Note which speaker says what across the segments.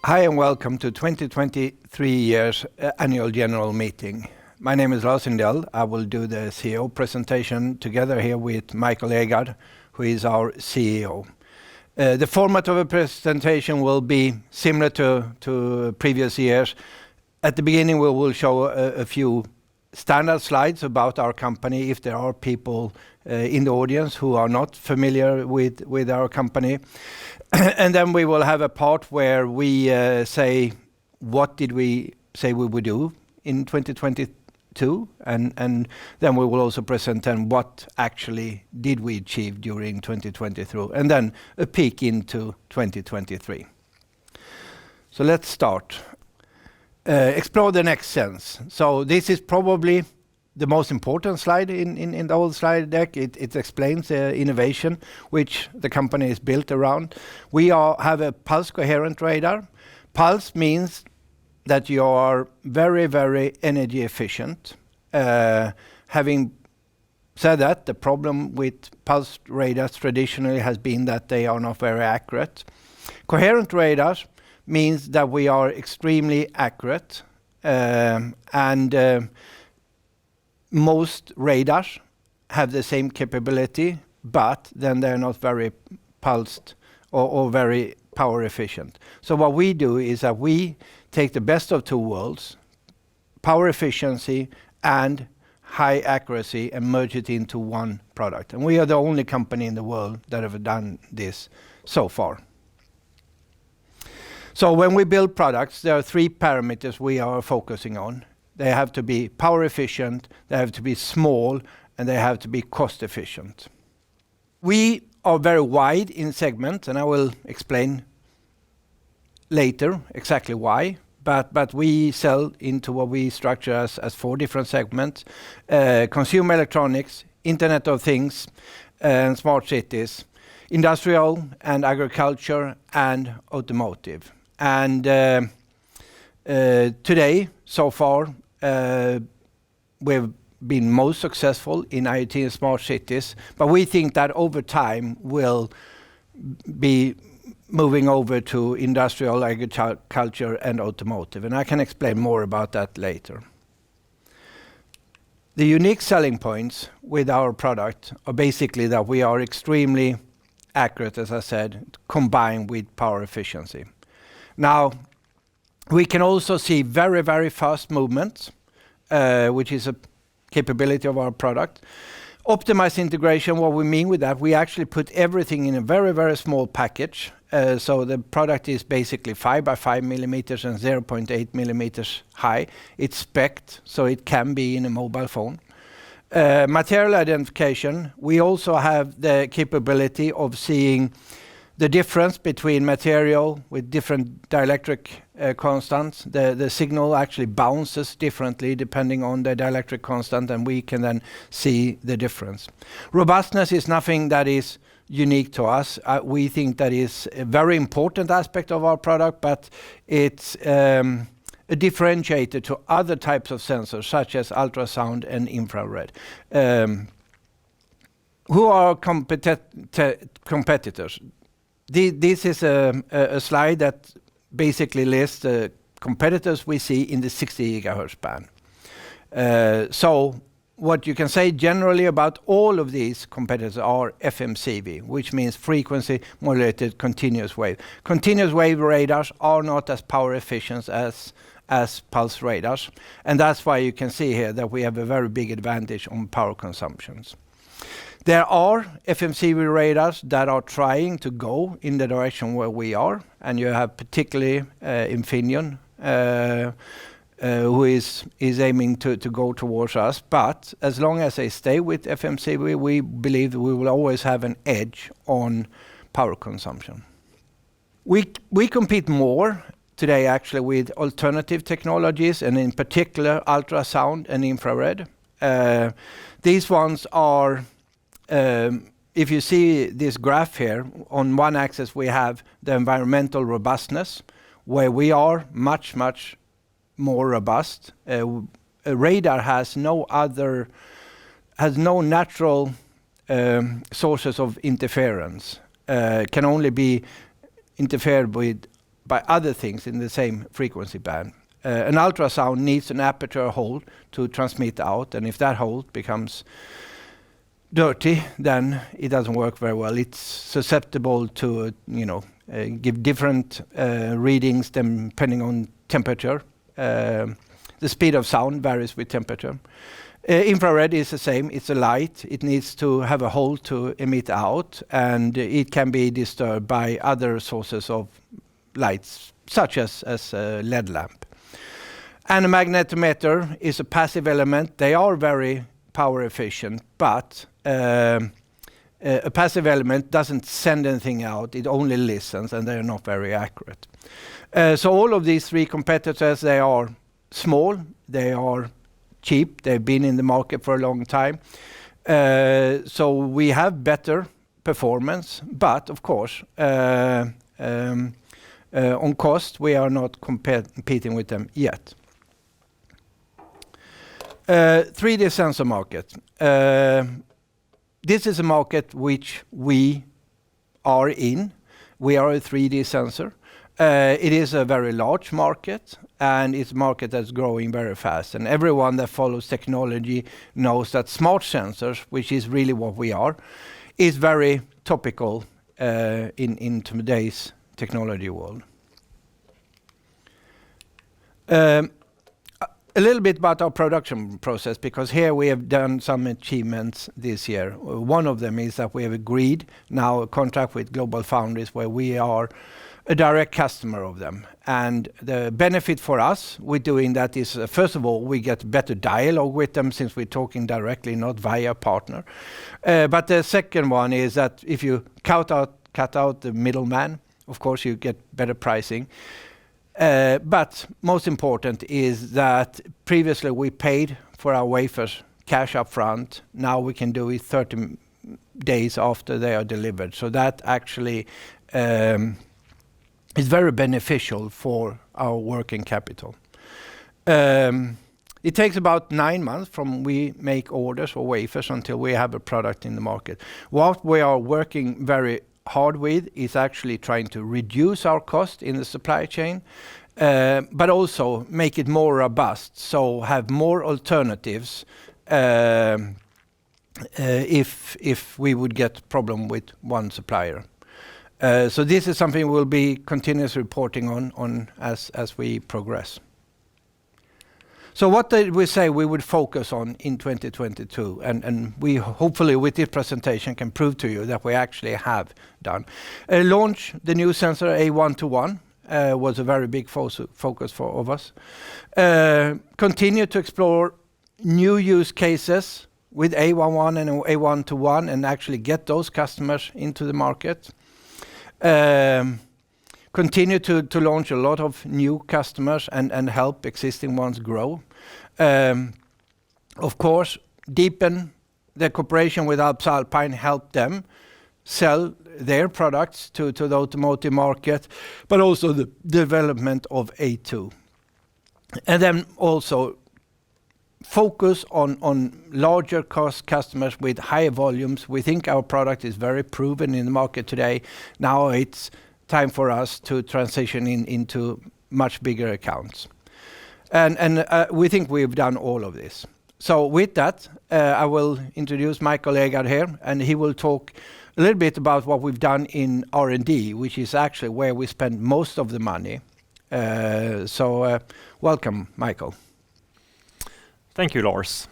Speaker 1: Hi and welcome to 2023 year's annual general meeting. My name is Lars Sindell. I will do the CEO presentation together here with Michael Egard, who is our CEO. The format of a presentation will be similar to previous years. At the beginning, we will show a few standard slides about our company if there are people in the audience who are not familiar with our company. And then we will have a part where we say what did we say we would do in 2022, and then we will also present then what actually did we achieve during 2023, and then a peek into 2023. So let's start. Explore the next sense. So this is probably the most important slide in the whole slide deck. It explains the innovation which the company is built around. We have a pulse coherent radar. Pulse means that you are very, very energy efficient. Having said that, the problem with pulse radars traditionally has been that they are not very accurate. Coherent radars means that we are extremely accurate, and most radars have the same capability, but then they're not very pulsed or very power efficient. So what we do is that we take the best of two worlds, power efficiency and high accuracy, and merge it into one product. And we are the only company in the world that have done this so far. So when we build products, there are three parameters we are focusing on. They have to be power efficient, they have to be small, and they have to be cost efficient. We are very wide in segments, and I will explain later exactly why. But we sell into what we structure as four different segments: consumer electronics, Internet of Things, and smart cities, industrial and agriculture, and automotive. And today, so far, we've been most successful in IoT and smart cities, but we think that over time we'll be moving over to industrial, agriculture, and automotive. And I can explain more about that later. The unique selling points with our product are basically that we are extremely accurate, as I said, combined with power efficiency. Now, we can also see very, very fast movements, which is a capability of our product. Optimized integration, what we mean with that, we actually put everything in a very, very small package. So the product is basically 5 by 5 millimeters and 0.8 millimeters high. It's spec'd, so it can be in a mobile phone. Material identification, we also have the capability of seeing the difference between material with different dielectric constants. The signal actually bounces differently depending on the dielectric constant, and we can then see the difference. Robustness is nothing that is unique to us. We think that is a very important aspect of our product, but it's a differentiator to other types of sensors, such as ultrasound and infrared. Who are competitors? This is a slide that basically lists the competitors we see in the 60 GHz band. So what you can say generally about all of these competitors are FMCV, which means frequency modulated continuous wave. Continuous wave radars are not as power efficient as pulse radars, and that's why you can see here that we have a very big advantage on power consumptions. There are FMCV radars that are trying to go in the direction where we are, and you have particularly Infineon, who is aiming to go towards us. But as long as they stay with FMCV, we believe we will always have an edge on power consumption. We compete more today actually with alternative technologies, and in particular ultrasound and infrared. These ones are if you see this graph here, on one axis we have the environmental robustness, where we are much, much more robust. A radar has no natural sources of interference, can only be interfered with by other things in the same frequency band. An ultrasound needs an aperture hole to transmit out, and if that hole becomes dirty, then it doesn't work very well. It's susceptible to, give different readings depending on temperature. The speed of sound varies with temperature. Infrared is the same. It's a light. It needs to have a hole to emit out, and it can be disturbed by other sources of lights, such as a LED lamp. And a magnetometer is a passive element. They are very power efficient, but a passive element doesn't send anything out. It only listens, and they're not very accurate. So all of these three competitors, they are small, they are cheap, they've been in the market for a long time. So we have better performance, but of course, on cost, we are not competing with them yet. 3D sensor market. This is a market which we are in. We are a 3D sensor. It is a very large market, and it's a market that's growing very fast. And everyone that follows technology knows that smart sensors, which is really what we are, is very topical in today's technology world. A little bit about our production process, because here we have done some achievements this year. One of them is that we have agreed now a contract with Global Foundries where we are a direct customer of them. And the benefit for us with doing that is, first of all, we get better dialogue with them since we're talking directly, not via partner. But the second one is that if you cut out the middleman, of course you get better pricing. But most important is that previously we paid for our wafers cash up front. Now we can do it 30 days after they are delivered. So that actually is very beneficial for our working capital. It takes about 9 months from we make orders for wafers until we have a product in the market. What we are working very hard with is actually trying to reduce our cost in the supply chain, but also make it more robust, so have more alternatives if we would get problem with one supplier. So this is something we'll be continuously reporting on as we progress. So what did we say we would focus on in 2022? And we hopefully with this presentation can prove to you that we actually have done. Launch the new sensor A121 was a very big focus of us. Continue to explore new use cases with A11 and A121 and actually get those customers into the market. Continue to launch a lot of new customers and help existing ones grow. Of course, deepen the cooperation with Alps Alpine, help them sell their products to the automotive market, but also the development of A2. And then also focus on larger cost customers with higher volumes. We think our product is very proven in the market today. Now it's time for us to transition into much bigger accounts. And we think we've done all of this. So with that, I will introduce Michael Egard here, and he will talk a little bit about what we've done in R&D, which is actually where we spend most of the money. So welcome, Michael.
Speaker 2: Thank you, Lars.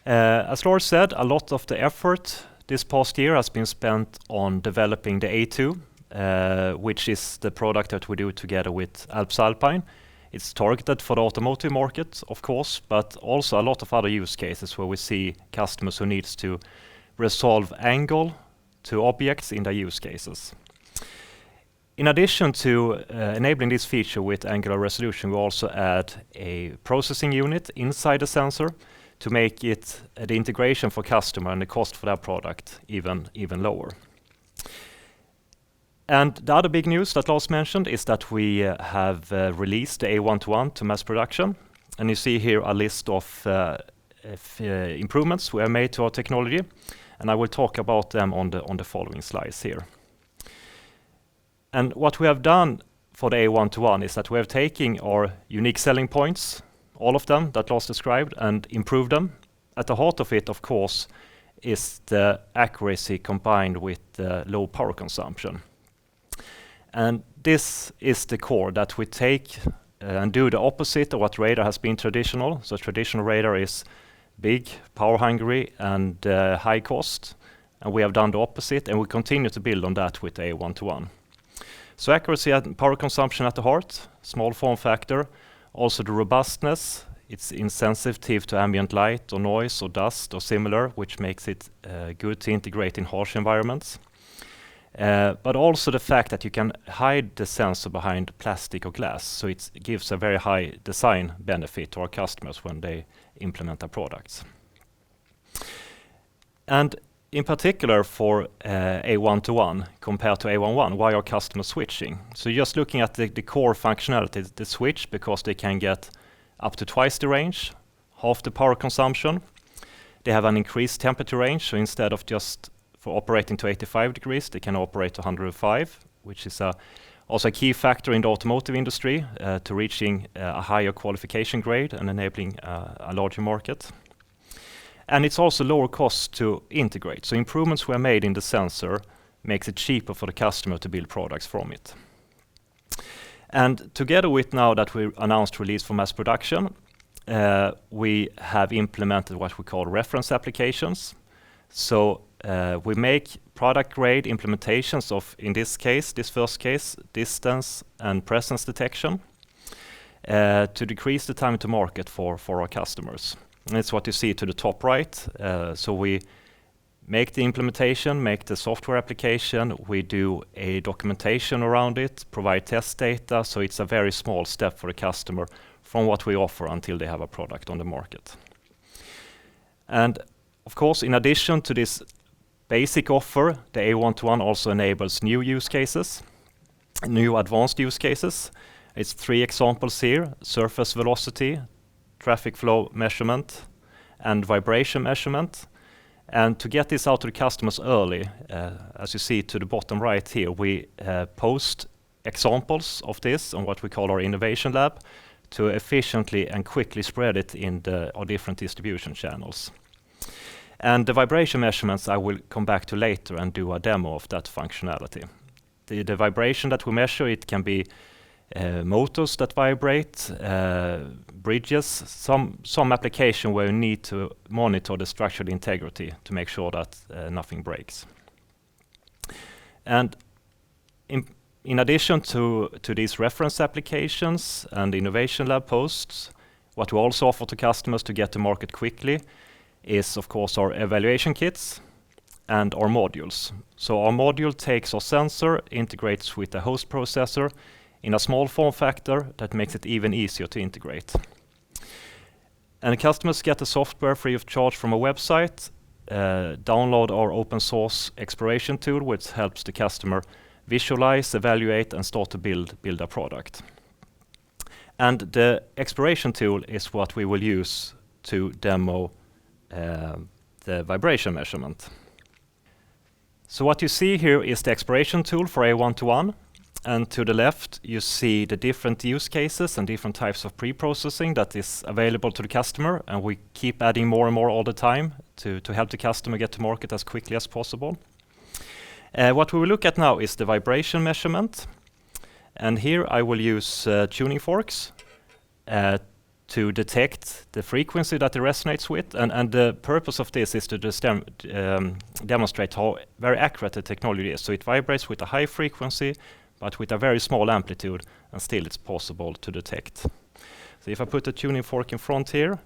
Speaker 2: As Lars said, a lot of the effort this past year has been spent on developing the A2, which is the product that we do together with Alps Alpine. It's targeted for the automotive market, of course, but also a lot of other use cases where we see customers who needs to resolve angle to objects in their use cases. In addition to enabling this feature with angular resolution, we also add a processing unit inside the sensor to make it the integration for customer and the cost for their product even lower. And the other big news that Lars mentioned is that we have released the A121 to mass production. And you see here a list of improvements we have made to our technology. And I will talk about them on the following slides here. And what we have done for the A121 is that we have taken our unique selling points, all of them that Lars described, and improved them. At the heart of it, of course, is the accuracy combined with the low power consumption. And this is the core that we take and do the opposite of what radar has been traditional. So traditional radar is big, power hungry, and high cost. And we have done the opposite, and we continue to build on that with the A121. So accuracy and power consumption at the heart, small form factor, also the robustness. It's insensitive to ambient light or noise or dust or similar, which makes it good to integrate in harsh environments. But also the fact that you can hide the sensor behind plastic or glass, so it gives a very high design benefit to our customers when they implement our products. And in particular for A121 compared to A11, why are customers switching? So just looking at the core functionality, the switch, because they can get up to twice the range, half the power consumption. They have an increased temperature range, so instead of just for operating to 85 degrees, they can operate to 105, which is also a key factor in the automotive industry to reaching a higher qualification grade and enabling a larger market. And it's also lower cost to integrate. So improvements were made in the sensor makes it cheaper for the customer to build products from it. And together with now that we announced release for mass production, we have implemented what we call reference applications. So we make product grade implementations of, in this case, this first case, distance and presence detection to decrease the time to market for our customers. And it's what you see to the top right. So we make the implementation, make the software application, we do a documentation around it, provide test data, so it's a very small step for the customer from what we offer until they have a product on the market. And of course, in addition to this basic offer, the A121 also enables new use cases, new advanced use cases. It's 3 examples here: surface velocity, traffic flow measurement, and vibration measurement. And to get this out to the customers early, as you see to the bottom right here, we post examples of this on what we call our innovation lab to efficiently and quickly spread it in our different distribution channels. And the vibration measurements I will come back to later and do a demo of that functionality. The vibration that we measure, it can be motors that vibrate, bridges, some application where you need to monitor the structural integrity to make sure that nothing breaks. And in addition to these reference applications and innovation lab posts, what we also offer to customers to get to market quickly is, of course, our evaluation kits and our modules. So our module takes our sensor, integrates with the host processor in a small form factor that makes it even easier to integrate. And customers get the software free of charge from a website, download our open source exploration tool, which helps the customer visualize, evaluate, and start to build a product. And the exploration tool is what we will use to demo the vibration measurement. So what you see here is the exploration tool for A121, and to the left you see the different use cases and different types of pre-processing that is available to the customer, and we keep adding more and more all the time to help the customer get to market as quickly as possible. What we will look at now is the vibration measurement, and here I will use tuning forks to detect the frequency that it resonates with, and the purpose of this is to demonstrate how very accurate the technology is. So it vibrates with a high frequency, but with a very small amplitude, and still it's possible to detect. So if I put the tuning fork in front here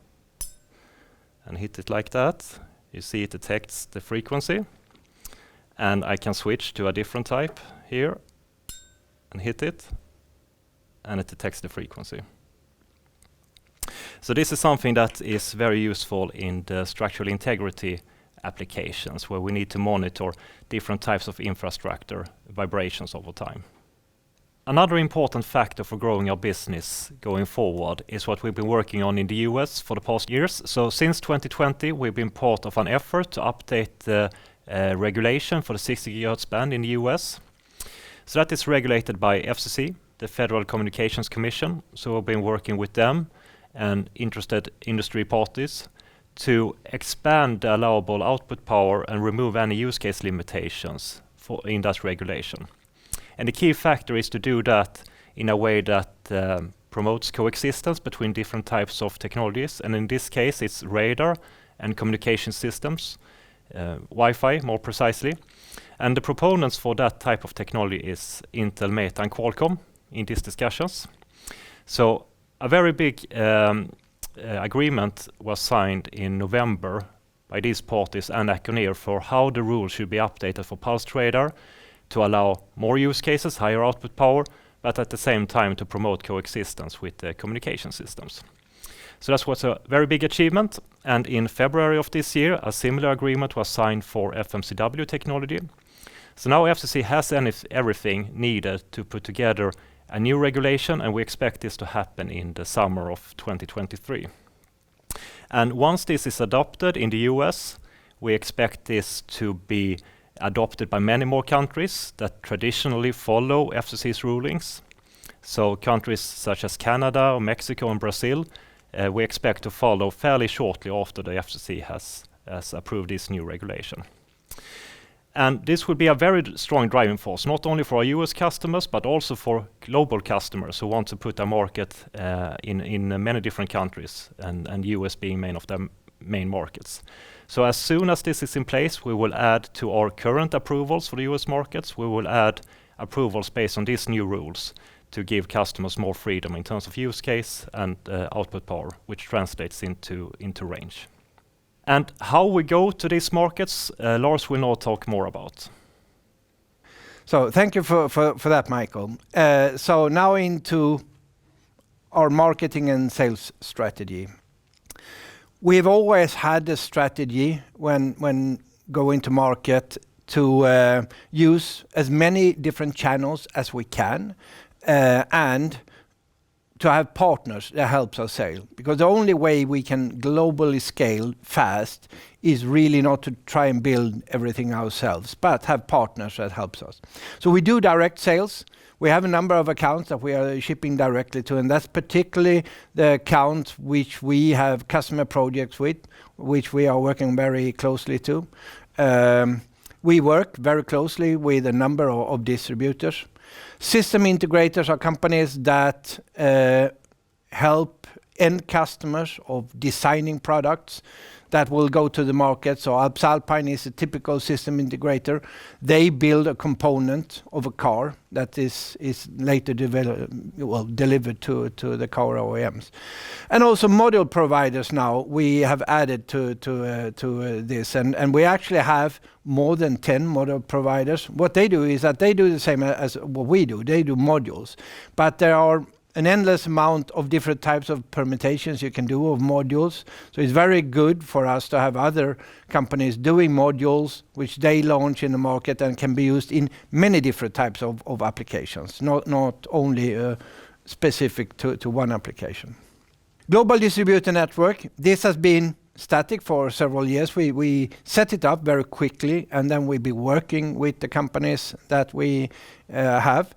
Speaker 2: and hit it like that, you see it detects the frequency, and I can switch to a different type here and hit it, and it detects the frequency. So this is something that is very useful in the structural integrity applications, where we need to monitor different types of infrastructure vibrations over time. Another important factor for growing our business going forward is what we've been working on in the US for the past years. So since 2020, we've been part of an effort to update the regulation for the 60 GHz band in the US. So that is regulated by FCC, the Federal Communications Commission. So we've been working with them and interested industry parties to expand the allowable output power and remove any use case limitations in that regulation. And the key factor is to do that in a way that promotes coexistence between different types of technologies. And in this case, it's radar and communication systems, Wi-Fi more precisely. And the proponents for that type of technology is Intel, Meta, and Qualcomm in these discussions. So a very big agreement was signed in November by these parties and Acconeer for how the rules should be updated for pulsed radar to allow more use cases, higher output power, but at the same time to promote coexistence with the communication systems. So that was a very big achievement. And in February of this year, a similar agreement was signed for FMCW technology. So now FCC has everything needed to put together a new regulation, and we expect this to happen in the summer of 2023. And once this is adopted in the US, we expect this to be adopted by many more countries that traditionally follow FCC's rulings. So countries such as Canada, or Mexico, and Brazil, we expect to follow fairly shortly after the FCC has approved this new regulation. And this will be a very strong driving force, not only for our US customers, but also for global customers who want to put a market in many different countries, and US being main of their main markets. So as soon as this is in place, we will add to our current approvals for the US markets, we will add approvals based on these new rules to give customers more freedom in terms of use case and output power, which translates into range. And how we go to these markets, Lars will now talk more about.
Speaker 1: So thank you for that, Michael. So now into our marketing and sales strategy. We've always had a strategy when going to market to use as many different channels as we can, and to have partners that helps us sell. Because the only way we can globally scale fast is really not to try and build everything ourselves, but have partners that helps us. So we do direct sales. We have a number of accounts that we are shipping directly to, and that's particularly the accounts which we have customer projects with, which we are working very closely to. We work very closely with a number of distributors. System integrators are companies that help end customers of designing products that will go to the market. So Alps Alpine is a typical system integrator. They build a component of a car that is later delivered to the car OEMs. And also module providers now we have added to this. And we actually have more than 10 module providers. What they do is that they do the same as what we do. They do modules. But there are an endless amount of different types of permutations you can do of modules. So it's very good for us to have other companies doing modules which they launch in the market and can be used in many different types of applications, not only specific to one application. Global distributor network. This has been static for several years. We set it up very quickly, and then we've been working with the companies that we have.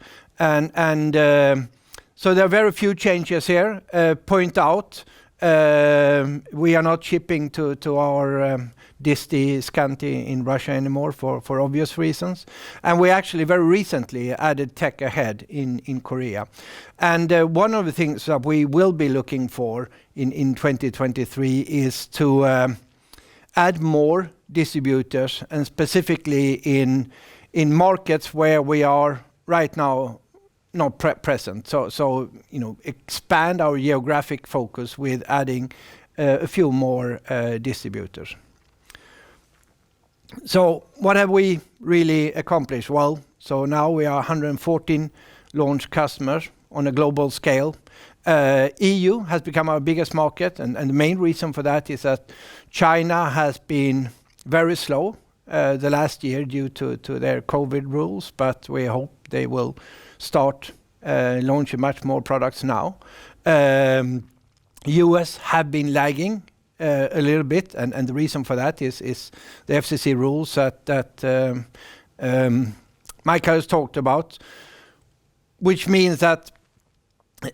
Speaker 1: So there are very few changes here. Point out, we are not shipping to our disti Scanti in Russia anymore for obvious reasons. And we actually very recently added Tech Ahead in Korea. And one of the things that we will be looking for in 2023 is to add more distributors, and specifically in markets where we are right now not present. So expand our geographic focus with adding a few more distributors. So what have we really accomplished? Well, so now we are 114 launch customers on a global scale. EU has become our biggest market, and the main reason for that is that China has been very slow the last year due to their COVID rules, but we hope they will start launching much more products now. US have been lagging a little bit, and the reason for that is the FCC rules that Michael has talked about, which means that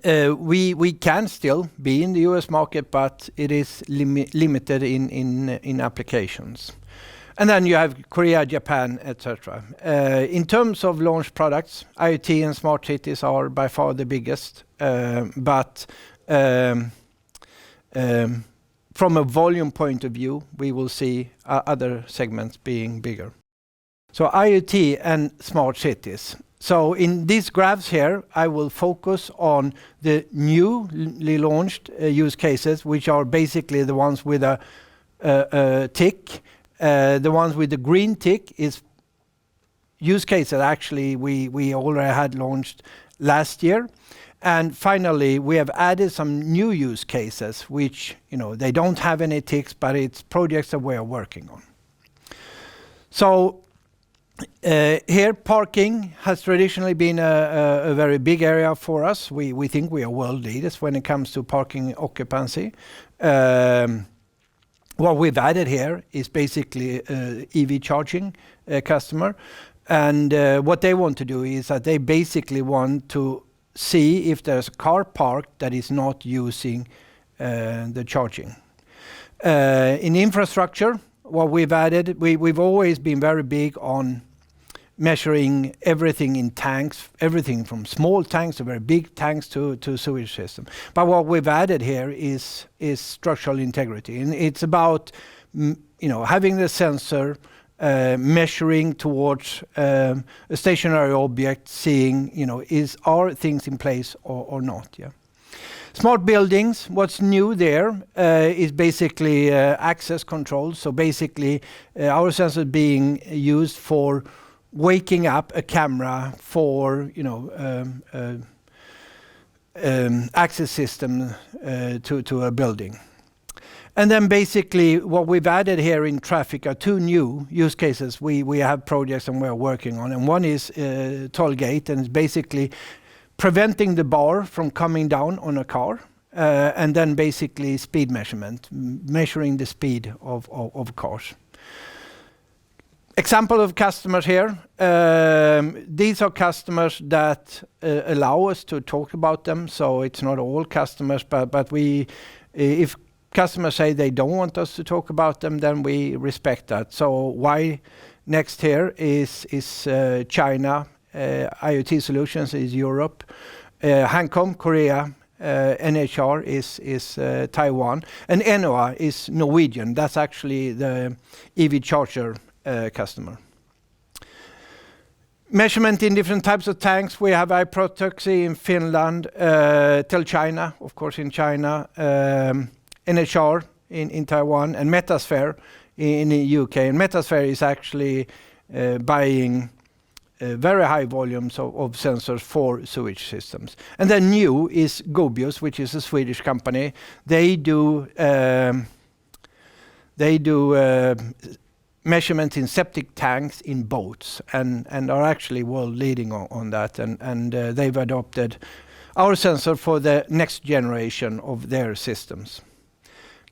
Speaker 1: We can still be in the US market, but it is limited in applications. And then you have Korea, Japan, etc. In terms of launch products, IoT and smart cities are by far the biggest, but from a volume point of view, we will see other segments being bigger. So IoT and smart cities. So in these graphs here, I will focus on the newly launched use cases, which are basically the ones with a tick. The ones with the green tick is use cases actually we already had launched last year. And finally, we have added some new use cases, which, they don't have any ticks, but it's projects that we are working on. So here, parking has traditionally been a very big area for us. We think we are world leaders when it comes to parking occupancy. What we've added here is basically EV charging customer. And what they want to do is that they basically want to see if there's a car parked that is not using the charging. In infrastructure, what we've added, we've always been very big on measuring everything in tanks, everything from small tanks to very big tanks to sewage system. But what we've added here is structural integrity, and it's about having the sensor measuring towards a stationary object, seeing are things in place or not. Yeah. Smart buildings, what's new there is basically access control. So basically our sensor being used for waking up a camera for access system to a building. And then basically what we've added here in traffic are two new use cases we have projects and we're working on. And one is toll gate, and it's basically preventing the bar from coming down on a car. And then basically speed measurement, measuring the speed of cars. Example of customers here. These are customers that allow us to talk about them. So it's not all customers, but if customers say they don't want us to talk about them, then we respect that. So why next here is China, IoT Solutions is Europe, Hancom, Korea, NHR is Taiwan, and Enoa is Norwegian. That's actually the EV charger customer. Measurement in different types of tanks. We have iProtoxy in Finland, Tell China, of course, in China, NHR in Taiwan, and Metasphere in the UK. And Metasphere is actually buying very high volumes of sensors for sewage systems. And then new is Gobius, which is a Swedish company. They do measurements in septic tanks in boats and are actually world leading on that. And they've adopted our sensor for the next generation of their systems.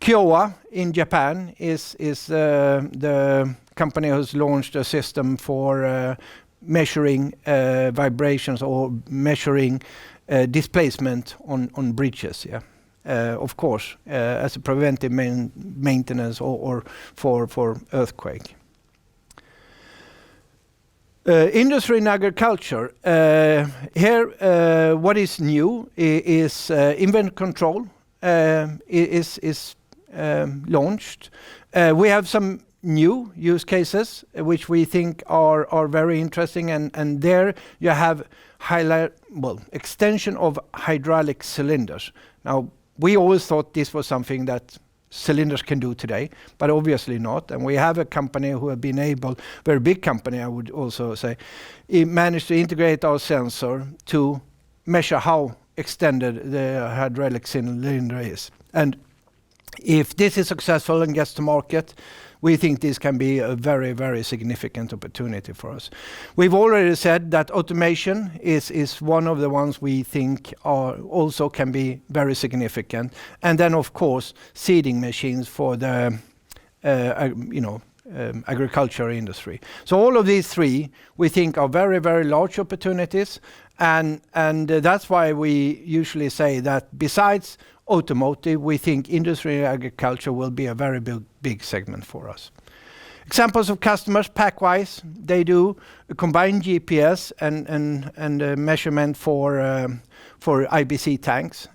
Speaker 1: Kyowa in Japan is the company who's launched a system for measuring vibrations or measuring displacement on bridges. Yeah. Of course, as a preventive maintenance or for earthquake. Industry and agriculture. Here, what is new is inventory control is launched. We have some new use cases which we think are very interesting, and there you have extension of hydraulic cylinders. Now, we always thought this was something that cylinders can do today, but obviously not. And we have a company who have been able, very big company I would also say, managed to integrate our sensor to measure how extended the hydraulic cylinder is. And if this is successful and gets to market, we think this can be a very, very significant opportunity for us. We've already said that automation is one of the ones we think also can be very significant. And then, of course, seeding machines for the agriculture industry. So all of these three we think are very, very large opportunities, and that's why we usually say that besides automotive, we think industry and agriculture will be a very big segment for us. Examples of customers, Packwise, they do a combined GPS and measurement for IBC tanks.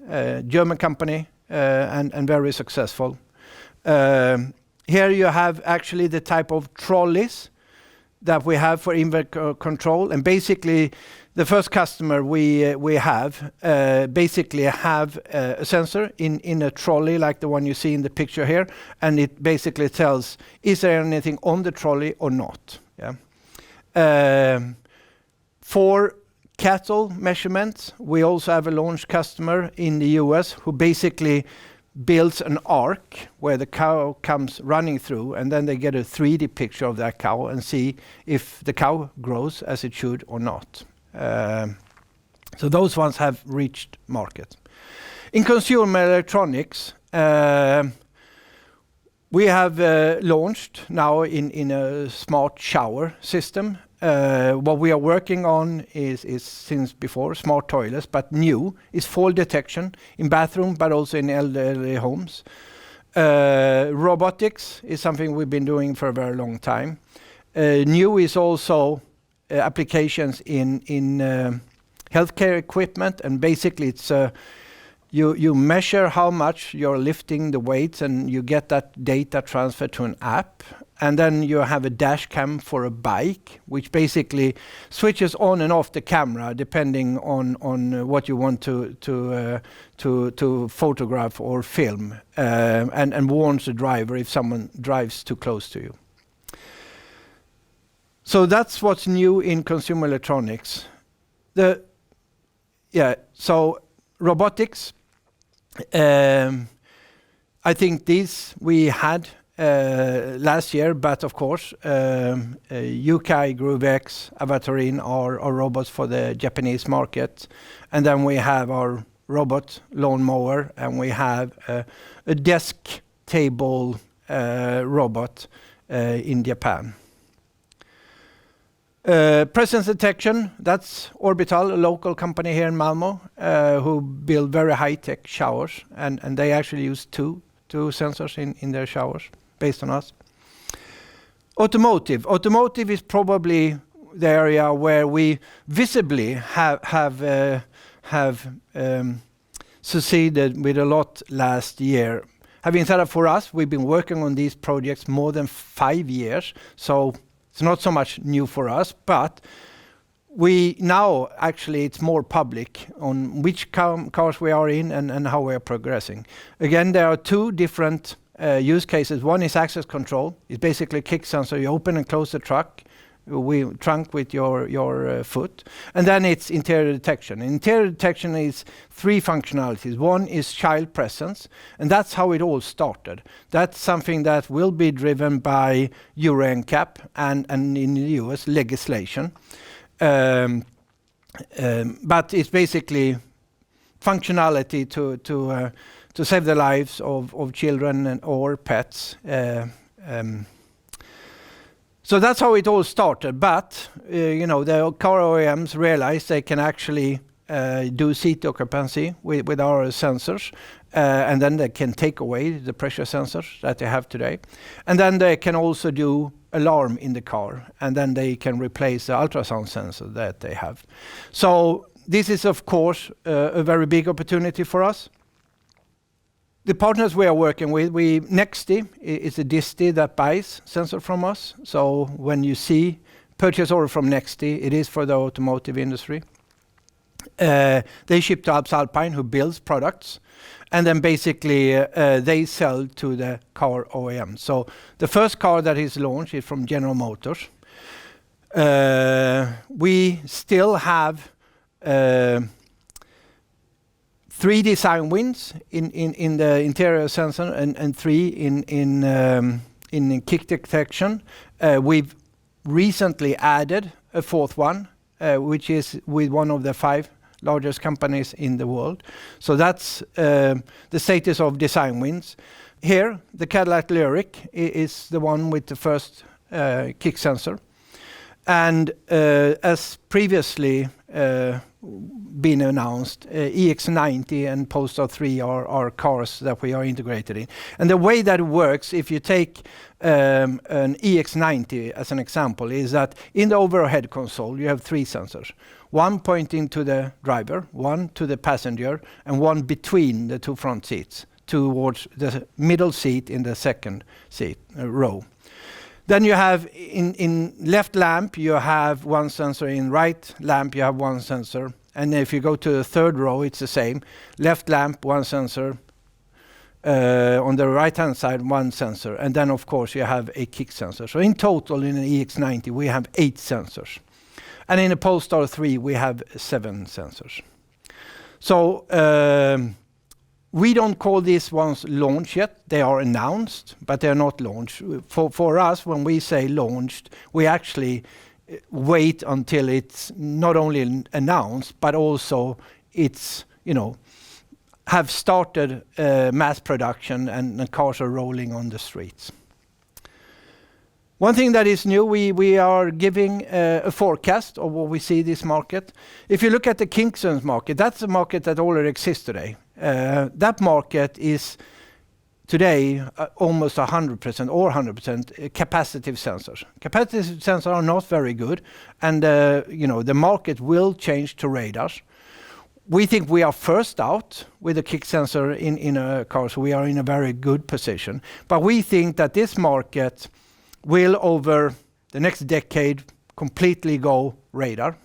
Speaker 1: German company and very successful. Here you have actually the type of trolleys that we have for inverter control, and basically the first customer we have basically have a sensor in a trolley like the one you see in the picture here, and it basically tells is there anything on the trolley or not. For cattle measurements, we also have a launch customer in the US who basically builds an arc where the cow comes running through, and then they get a 3D picture of that cow and see if the cow grows as it should or not. So those ones have reached market. In consumer electronics, we have launched now in a smart shower system. What we are working on is since before smart toilets, but new is fall detection in bathroom, but also in elderly homes. Robotics is something we've been doing for a very long time. New is also applications in healthcare equipment, and basically it's you measure how much you're lifting the weights, and you get that data transferred to an app, and then you have a dash cam for a bike, which basically switches on and off the camera depending on what you want to photograph or film, and warns the driver if someone drives too close to you. So that's what's new in consumer electronics. So robotics. I think these we had last year, but of course, UK GrooveX, Avatarine are robots for the Japanese market, and then we have our robot lawnmower, and we have a desk table robot in Japan. Presence detection, that's Orbital, a local company here in Malmö, who build very high-tech showers, and they actually use two sensors in their showers based on us. Automotive is probably the area where we visibly have succeeded with a lot last year. Having said that, for us, we've been working on these projects more than 5 years, so it's not so much new for us, but we now actually it's more public on which cars we are in and how we are progressing. Again, there are two different use cases. One is access control. It's basically a kick sensor. You open and close the trunk with your foot. And then it's interior detection. Interior detection is 3 functionalities. One is child presence, and that's how it all started. That's something that will be driven by Euro NCAP and in the US legislation. But it's basically functionality to save the lives of children or pets. So that's how it all started. But the car OEMs realized they can actually do seat occupancy with our sensors, and then they can take away the pressure sensors that they have today, and then they can also do alarm in the car, and then they can replace the ultrasound sensor that they have. So this is of course a very big opportunity for us. The partners we are working with, Nexty is a disti that buys sensor from us. So when you see purchase order from Nexty, it is for the automotive industry. They ship to Alps Alpine, who builds products, and then basically they sell to the car OEM. So the first car that is launched is from General Motors. We still have 3 design wins in the interior sensor and 3 in kick detection. We've recently added a 4th one, which is with one of the 5 largest companies in the world. So that's the status of design wins. Here, the Cadillac Lyriq is the one with the first kick sensor. And as previously been announced, EX90 and Polestar 3 are cars that we are integrated in. And the way that it works, if you take an EX90 as an example, is that in the overhead console you have 3 sensors. One pointing to the driver, one to the passenger, and one between the 2 front seats towards the middle seat in the second seat row. Then you have in left lamp, you have 1 sensor. In right lamp, you have 1 sensor. And if you go to the third row, it's the same. Left lamp, 1 sensor. On the right-hand side, 1 sensor. And then, of course, you have a kick sensor. So in total, in an EX90, we have 8 sensors. And in a Polestar 3, we have 7 sensors. So we don't call these ones launch yet. They are announced, but they're not launched. For us, when we say launched, we actually wait until it's not only announced, but also it's, have started mass production and the cars are rolling on the streets. One thing that is new, we are giving a forecast of what we see this market. If you look at the Kingston's market, that's a market that already exists today. That market is today almost 100% or 100% capacitive sensors. Capacitive sensors are not very good, and the market will change to radars. We think we are first out with a kick sensor in a car, so we are in a very good position. But we think that this market will, over the next decade, completely go radar.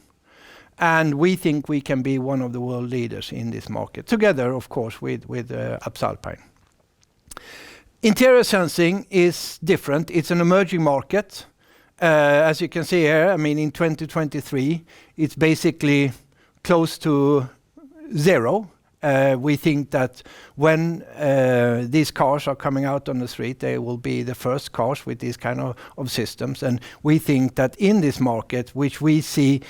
Speaker 1: And we think we can be one of the world leaders in this market, together, of course, with Absalpine. Interior sensing is different. It's an emerging market. As you can see here, in 2023, it's basically close to 0. We think that when these cars are coming out on the street, they will be the first cars with these kind of systems. And we think that in this market, which we see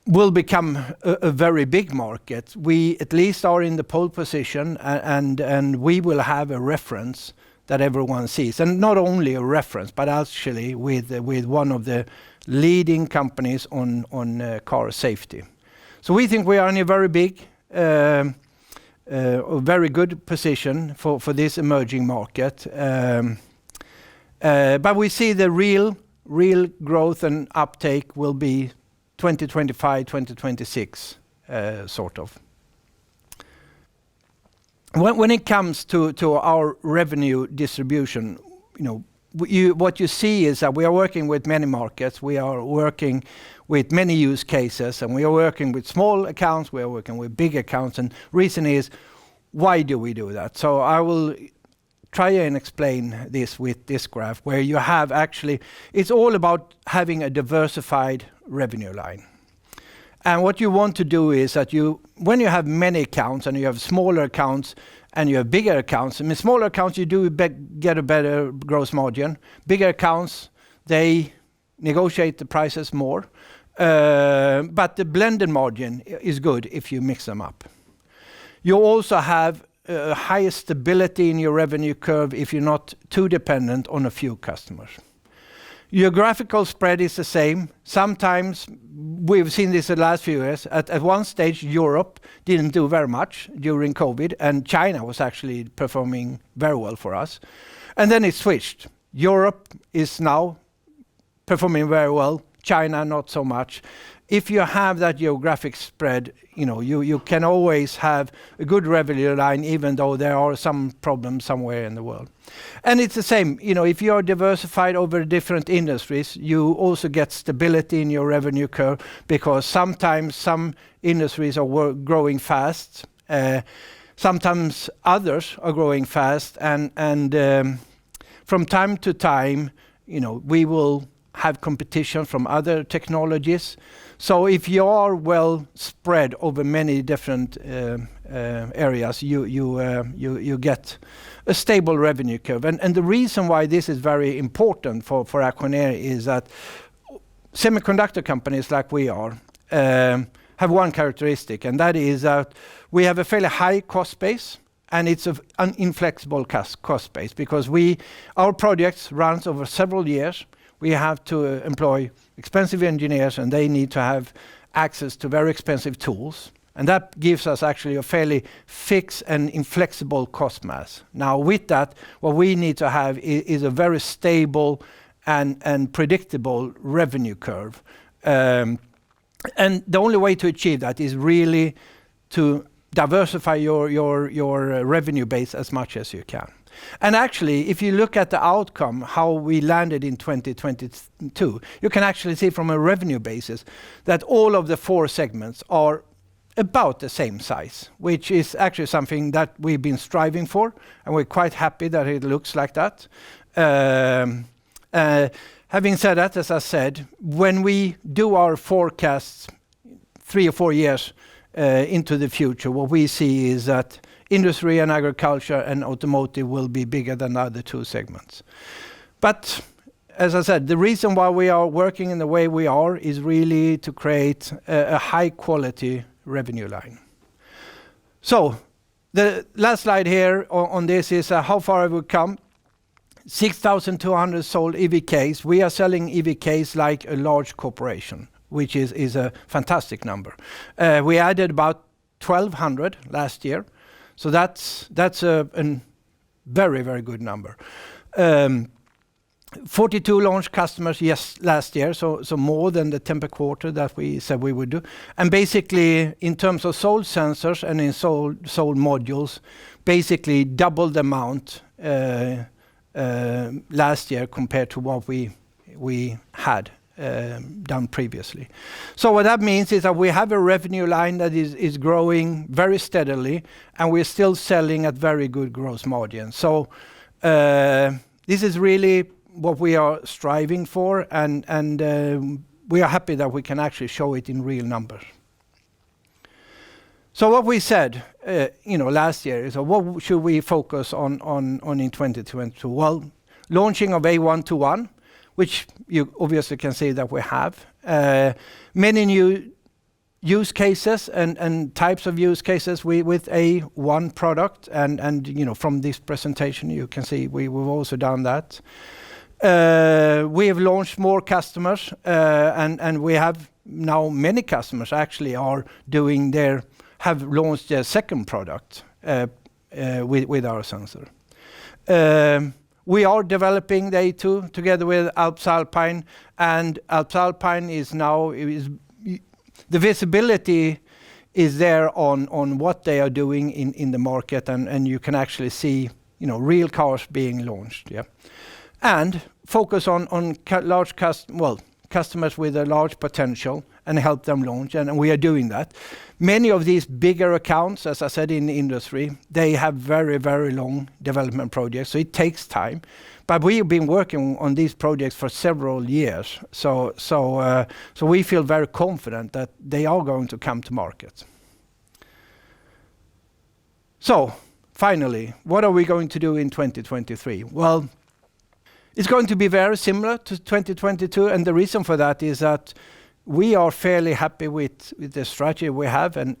Speaker 1: will become a very big market, we at least are in the pole position, and we will have a reference that everyone sees. And not only a reference, but actually with one of the leading companies on car safety. So we think we are in a very big, a very good position for this emerging market. But we see the real growth and uptake will be 2025, 2026, sort of. When it comes to our revenue distribution, what you see is that we are working with many markets. We are working with many use cases, and we are working with small accounts. We are working with big accounts. And reason is, why do we do that? So I will try and explain this with this graph, where you have actually, it's all about having a diversified revenue line. And what you want to do is that when you have many accounts and you have smaller accounts and you have bigger accounts, smaller accounts you do get a better gross margin. Bigger accounts, they negotiate the prices more, but the blended margin is good if you mix them up. You also have higher stability in your revenue curve if you're not too dependent on a few customers. Geographical spread is the same. Sometimes we've seen this the last few years. At one stage, Europe didn't do very much during COVID, and China was actually performing very well for us. And then it switched. Europe is now performing very well. China, not so much. If you have that geographic spread, you can always have a good revenue line, even though there are some problems somewhere in the world. And it's the same, if you are diversified over different industries, you also get stability in your revenue curve, because sometimes some industries are growing fast, sometimes others are growing fast, and from time to time, we will have competition from other technologies. So if you are well spread over many different areas, you get a stable revenue curve. And the reason why this is very important for Acconeer is that semiconductor companies like we are have one characteristic, and that is that we have a fairly high cost base, and it's an inflexible cost base because our projects runs over several years. We have to employ expensive engineers, and they need to have access to very expensive tools. And that gives us actually a fairly fixed and inflexible cost mass. Now with that, what we need to have is a very stable and predictable revenue curve. And the only way to achieve that is really to diversify your revenue base as much as you can. And actually, if you look at the outcome, how we landed in 2022, you can actually see from a revenue basis that all of the 4 segments are about the same size, which is actually something that we've been striving for, and we're quite happy that it looks like that. Having said that, as I said, when we do our forecasts 3 or 4 years into the future, what we see is that industry and agriculture and automotive will be bigger than the other 2 segments. But as I said, the reason why we are working in the way we are is really to create a high quality revenue line. So the last slide here on this is how far have we come? 6,200 sold EVKs. We are selling EVKs like a large corporation, which is a fantastic number. We added about 1,200 last year, so that's a very, very good number. 42 launch customers last year, so more than the 10 per quarter that we said we would do. And basically, in terms of sold sensors and in sold modules, basically double the amount last year compared to what we had done previously. So what that means is that we have a revenue line that is growing very steadily, and we're still selling at very good gross margins. So this is really what we are striving for, and we are happy that we can actually show it in real numbers. So what we said, last year is what should we focus on in 2022? Well, launching of A121, which you obviously can see that we have. Many new use cases and types of use cases with A1 product, and from this presentation you can see we've also done that. We have launched more customers, and we have now many customers actually have launched their second product with our sensor. We are developing the A2 together with Alps Alpine, and Alps Alpine the visibility is there on what they are doing in the market, and you can actually see real cars being launched. Yeah. And focus on large customers with a large potential and help them launch, and we are doing that. Many of these bigger accounts, as I said, in the industry, they have very, very long development projects, so it takes time. But we've been working on these projects for several years, so we feel very confident that they are going to come to market. So finally, what are we going to do in 2023? Well, it's going to be very similar to 2022, and the reason for that is that we are fairly happy with the strategy we have and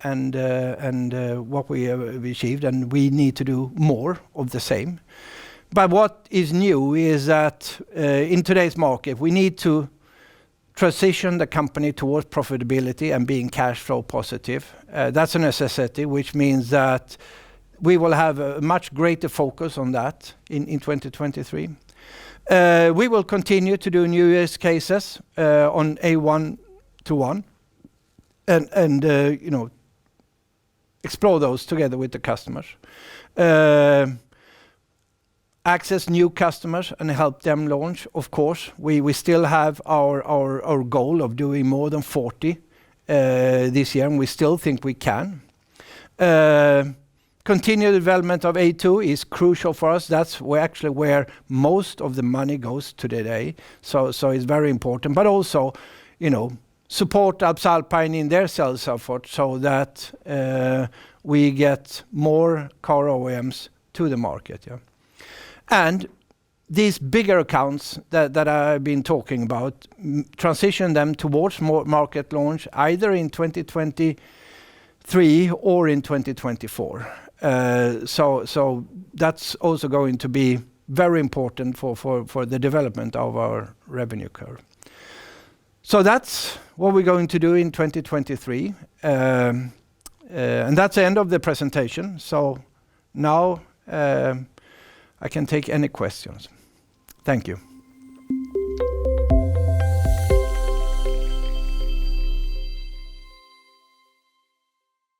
Speaker 1: what we have achieved, and we need to do more of the same. But what is new is that in today's market, we need to transition the company towards profitability and being cash flow positive. That's a necessity, which means that we will have a much greater focus on that in 2023. We will continue to do new use cases on A121 and explore those together with the customers. Access new customers and help them launch. Of course, we still have our goal of doing more than 40 this year, and we still think we can. Continued development of A2 is crucial for us. That's where most of the money goes today. So it's very important. But also, support Alps Alpine in their sales effort so that we get more car OEMs to the market. Yeah. And these bigger accounts that I've been talking about, transition them towards more market launch, either in 2023 or in 2024. So that's also going to be very important for the development of our revenue curve. So that's what we're going to do in 2023. And that's the end of the presentation. So now I can take any questions. Thank you.